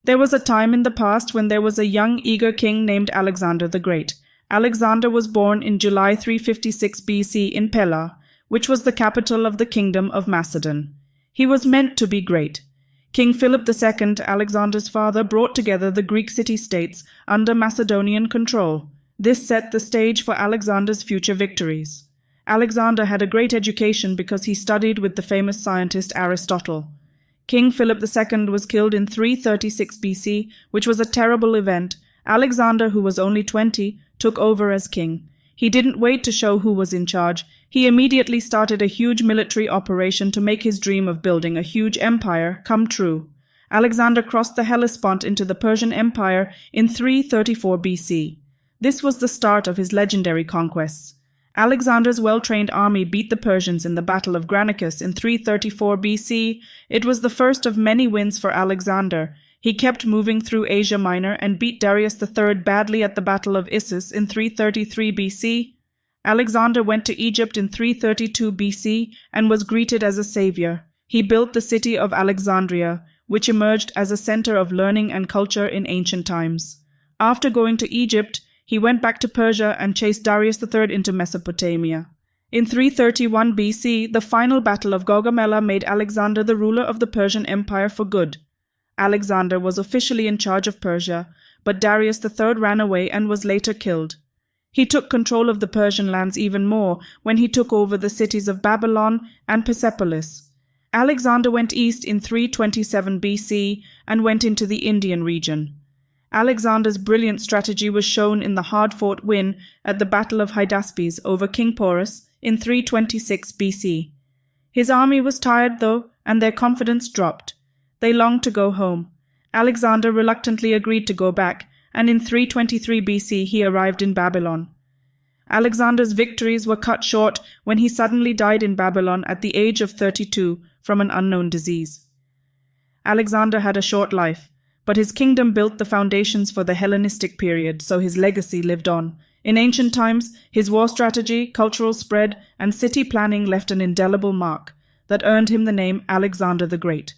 There was a time in the past when there was a young, eager king named Alexander the Great. Alexander was born in July 356 BC in Pella, which was the capital of the kingdom of Macedon. He was meant to be great. King Philip II, Alexander's father, brought together the Greek city-states under Macedonian control. This set the stage for Alexander's future victories. Alexander had a great education because he studied with the famous scientist Aristotle. King Philip II was killed in 336 BC, which was a terrible event. Alexander, who was only 20, took over as king. He didn't wait to show who was in charge. He immediately started a huge military operation to make his dream of building a huge empire come true. Alexander crossed the Hellespont into the Persian Empire in 334 BC. This was the start of his legendary conquests. Alexander's well-trained army beat the Persians in the Battle of Granicus in 334 BC. It was the first of many wins for Alexander. He kept moving through Asia Minor and beat Darius III badly at the Battle of Issus in 333 BC. Alexander went to Egypt in 332 BC and was greeted as a savior. He built the city of Alexandria, which emerged as a center of learning and culture in ancient times. After going to Egypt, he went back to Persia and chased Darius III into Mesopotamia. In 331 BC, the final battle of Gaugamela made Alexander the ruler of the Persian Empire for good. Alexander was officially in charge of Persia, but Darius III ran away and was later killed. He took control of the Persian lands even more when he took over the cities of Babylon and Persepolis. Alexander went east in 327 BC and went into the Indian region. Alexander's brilliant strategy was shown in the hard-fought win at the Battle of Hydaspes over King Porus in 326 BC. His army was tired, though, and their confidence dropped. They longed to go home. Alexander reluctantly agreed to go back, and in 323 BC he arrived in Babylon. Alexander's victories were cut short when he suddenly died in Babylon at the age of 32 from an unknown disease. Alexander had a short life, but his kingdom built the foundations for the Hellenistic period, so his legacy lived on. In ancient times, his war strategy, cultural spread, and city planning left an indelible mark that earned him the name Alexander the Great.